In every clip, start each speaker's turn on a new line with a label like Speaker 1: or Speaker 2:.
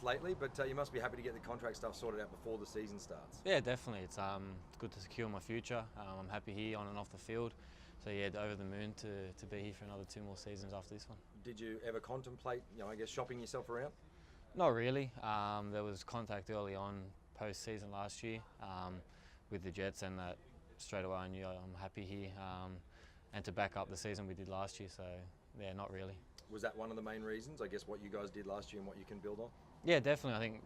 Speaker 1: this lately, but you must be happy to get the contract stuff sorted out before the season starts.
Speaker 2: Yeah, definitely. It's good to secure my future. I'm happy here on and off the field. So yeah, over the moon to be here for another 2 more seasons after this one.
Speaker 1: Did you ever contemplate, I guess, shopping yourself around?
Speaker 2: Not really. There was contact early on post-season last year with the Jets, and that straight away I knew I'm happy here and to back up the season we did last year. So yeah, not really.
Speaker 1: Was that one of the main reasons, I guess, what you guys did last year and what you can build on?
Speaker 2: Yeah, definitely. I think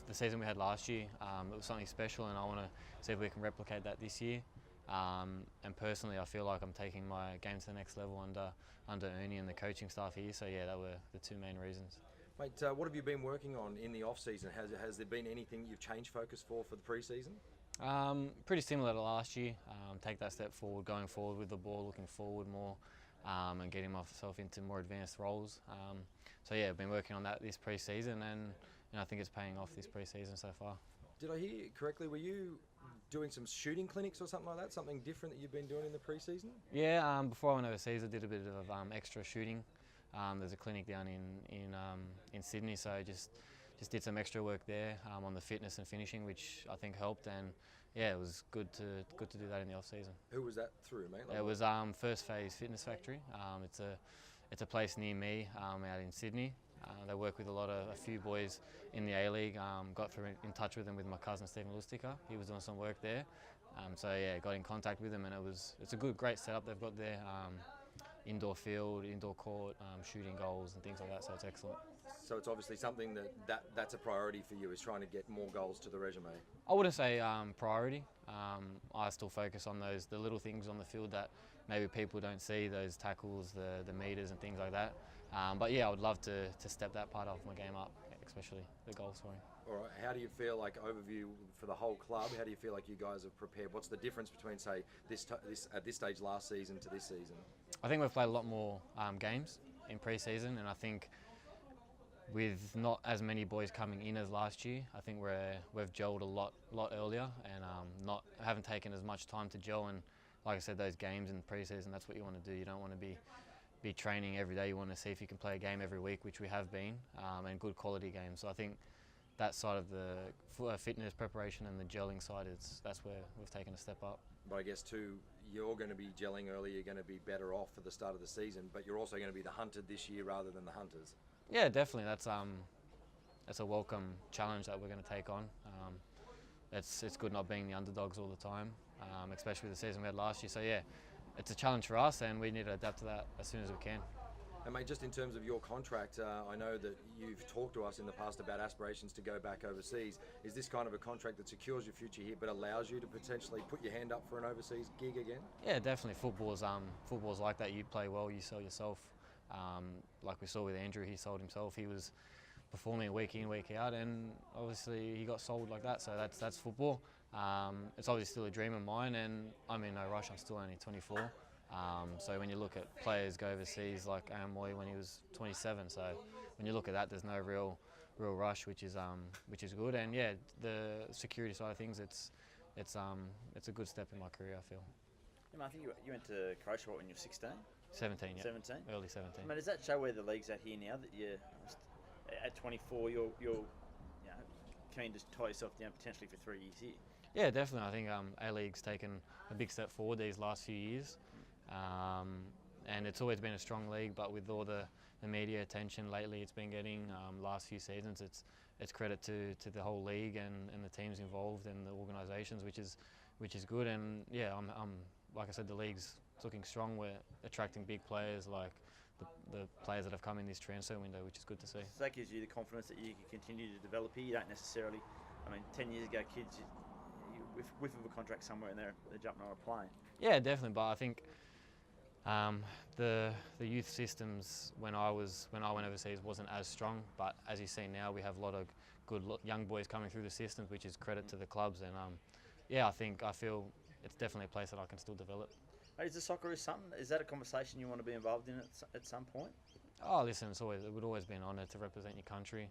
Speaker 2: the season we had last year, it was something special, and I want to see if we can replicate that this year. And personally, I feel like I'm taking my game to the next level under Ernie and the coaching staff here. So yeah, that were the 2 main reasons.
Speaker 1: Mate, what have you been working on in the off-season? Has there been anything you've changed focus for the pre-season?
Speaker 2: Pretty similar to last year. Take that step forward, going forward with the ball, looking forward more, and getting myself into more advanced roles. So yeah, I've been working on that this pre-season, and I think it's paying off this pre-season so far.
Speaker 1: Did I hear correctly? Were you doing some shooting clinics or something like that? Something different that you've been doing in the pre-season?
Speaker 2: Yeah, before I went overseas, I did a bit of extra shooting. There's a clinic down in Sydney, so just did some extra work there on the fitness and finishing, which I think helped. And yeah, it was good to do that in the off season.
Speaker 1: Who was that through, mate?
Speaker 2: It was First Phase Fitness Factory. It's a place near me out in Sydney. They work with a few boys in the A-League. Got in touch with them with my cousin Steven Ugarkovic. He was doing some work there. So yeah, got in contact with them, and it's a great setup they've got there. Indoor field, indoor court, shooting goals and things like that, so it's excellent.
Speaker 1: So it's obviously something that's a priority for you, is trying to get more goals to the resume.
Speaker 2: I wouldn't say priority. I still focus on the little things on the field that maybe people don't see, those tackles, the meters and things like that. But yeah, I would love to step that part of my game up, especially the goal scoring.
Speaker 1: All right, how do you feel, like, overview for the whole club, how do you feel like you guys have prepared? What's the difference between, say, this at this stage last season to this season?
Speaker 2: I think we've played a lot more games in pre-season, and I think with not as many boys coming in as last year, I think we've gelled a lot earlier, and haven't taken as much time to gel. And like I said, those games in pre-season, that's what you want to do. You don't want to be training every day. You want to see if you can play a game every week, which we have been, and good quality games. So I think that side of the fitness preparation and the gelling side, that's where we've taken a step up.
Speaker 1: But I guess too, you're going to be gelling early, you're going to be better off for the start of the season, but you're also going to be the hunted this year rather than the hunters.
Speaker 2: Yeah, definitely. That's a welcome challenge that we're going to take on. It's good not being the underdogs all the time, especially the season we had last year. So yeah, it's a challenge for us, and we need to adapt to that as soon as we can.
Speaker 1: And mate, just in terms of your contract, I know that you've talked to us in the past about aspirations to go back overseas. Is this kind of a contract that secures your future here but allows you to potentially put your hand up for an overseas gig again?
Speaker 2: Yeah, definitely. Football's like that. You play well, you sell yourself. Like we saw with Andrew, he sold himself. He was performing week in, week out, and obviously he got sold like that. So that's football. It's obviously still a dream of mine, and I'm in no rush. I'm still only 24. So when you look at players go overseas, like Amoy when he was 27, so when you look at that, there's no real rush, which is good. And yeah, the security side of things, it's a good step in my career, I feel.
Speaker 3: Yeah, I think you went to Croatia when you were 16?
Speaker 2: 17, yeah.
Speaker 3: 17?
Speaker 2: Early 17.
Speaker 3: Does that show where the league's at here now, that you're at 24, you're keen to tie yourself down potentially for 3 years here?
Speaker 2: Yeah, definitely. I think A-League's taken a big step forward these last few years. And it's always been a strong league, but with all the media attention lately it's been getting last few seasons, it's credit to the whole league and the teams involved and the organisations, which is good. And yeah, I'm like I said, the league's looking strong. We're attracting big players like the players that have come in this transfer window, which is good to see.
Speaker 3: So that gives you the confidence that you can continue to develop here. You don't necessarily, 10 years ago, kids, with whiff of a contract somewhere and they're jumping on a plane.
Speaker 2: Yeah, definitely. But I think the youth systems when I went overseas wasn't as strong. But as you see now, we have a lot of good young boys coming through the systems, which is credit to the clubs. And yeah, I feel it's definitely a place that I can still develop.
Speaker 3: Is the Socceroos something? Is that a conversation you want to be involved in at some point?
Speaker 2: Oh, listen, it would always be an honour to represent your country.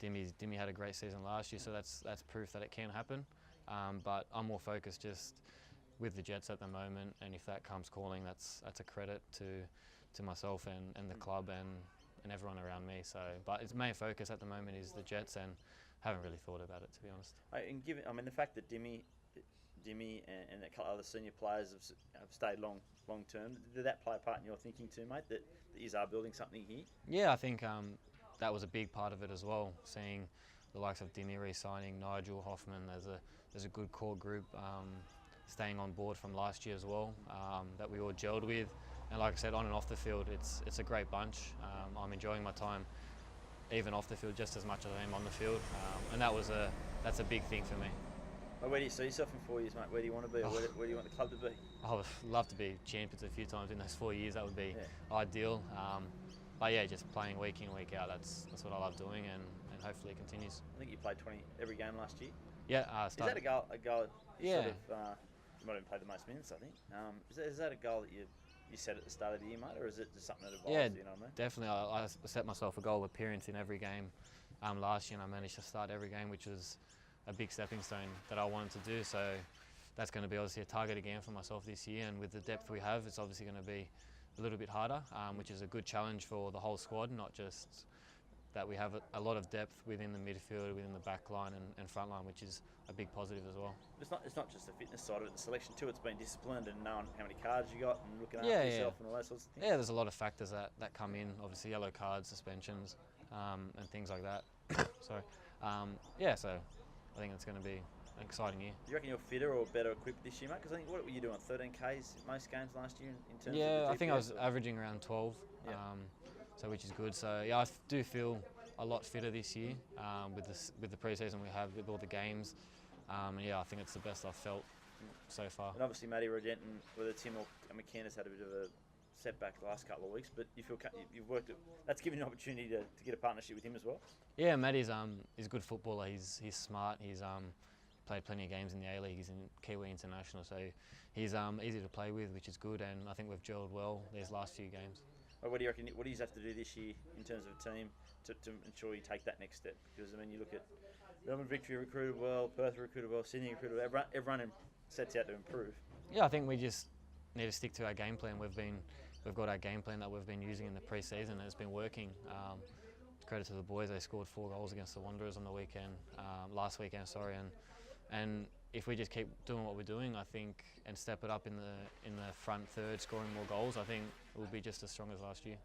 Speaker 2: Dimmy had a great season last year, so that's proof that it can happen. But I'm more focused just with the Jets at the moment, and if that comes calling, that's a credit to myself and the club, and and everyone around me. So, but its main focus at the moment is the Jets, and haven't really thought about it, to be honest.
Speaker 3: And given, I mean, the fact that Dimmy and a couple of other senior players have stayed long term, did that play a part in your thinking too, mate? That you are building something here?
Speaker 2: Yeah, I think that was a big part of it as well. Seeing the likes of Dimmy re-signing, Nigel Hoffman, there's a good core group staying on board from last year as well that we all gelled with. And like I said, on and off the field, it's a great bunch. I'm enjoying my time even off the field just as much as I am on the field, and that's a big thing for me.
Speaker 3: Well, where do you see yourself in 4 years, mate? Where do you want to be, or where do you want the club to be?
Speaker 2: I would love to be champions a few times in those 4 years. That would be ideal. But yeah, just playing week in, week out, that's what I love doing, and hopefully it continues.
Speaker 3: I think you played 20 every game last year.
Speaker 2: Yeah.
Speaker 3: Is that a goal?
Speaker 2: Yeah.
Speaker 3: Sort of, you might have played the most minutes, I think. Is that a goal that you set at the start of the year, mate, or is it just something that evolves?
Speaker 2: Yeah,
Speaker 3: you know what I mean?
Speaker 2: definitely. I set myself a goal appearance in every game last year, and I managed to start every game, which was a big stepping stone that I wanted to do. So that's going to be obviously a target again for myself this year, and with the depth we have, it's obviously going to be a little bit harder, which is a good challenge for the whole squad, not just that we have a lot of depth within the midfield, within the back line and front line, which is a big positive as well.
Speaker 3: It's not just the fitness side of it, the selection too. It's been disciplined and knowing how many cards you got and looking after yourself and all those sorts of things.
Speaker 2: Yeah, there's a lot of factors that come in, obviously yellow cards, suspensions, and things like that. So I think it's going to be an exciting year.
Speaker 3: Do you reckon you're fitter or better equipped this year, mate? Because I think, what were you doing, 13 Ks most games last year in terms of the GPS,
Speaker 2: I think I was averaging around 12, so which is good. So yeah, I do feel a lot fitter this year with the pre-season we have, with all the games. I think it's the best I've felt so far.
Speaker 3: And obviously Matty Rodent and whether Tim or McKenna's had a bit of a setback the last couple of weeks, but you feel you've worked it. That's given you an opportunity to get a partnership with him as well.
Speaker 2: Yeah, Matty's he's a good footballer. He's smart. He's played plenty of games in the A-League. He's in Kiwi International, so he's easy to play with, which is good. And I think we've gelled well these last few games.
Speaker 3: Well, what do you reckon? What do you have to do this year in terms of a team to ensure you take that next step? Because I mean, you look at Melbourne Victory recruited well, Perth recruited well, Sydney recruited well. Everyone sets out to improve. Yeah,
Speaker 2: I think we just need to stick to our game plan. We've got our game plan that we've been using in the pre-season, and it's been working. Credit to the boys; they scored 4 goals against the Wanderers on the weekend, last weekend. And if we just keep doing what we're doing, I think, and step it up in the front third, scoring more goals, I think we'll be just as strong as last year.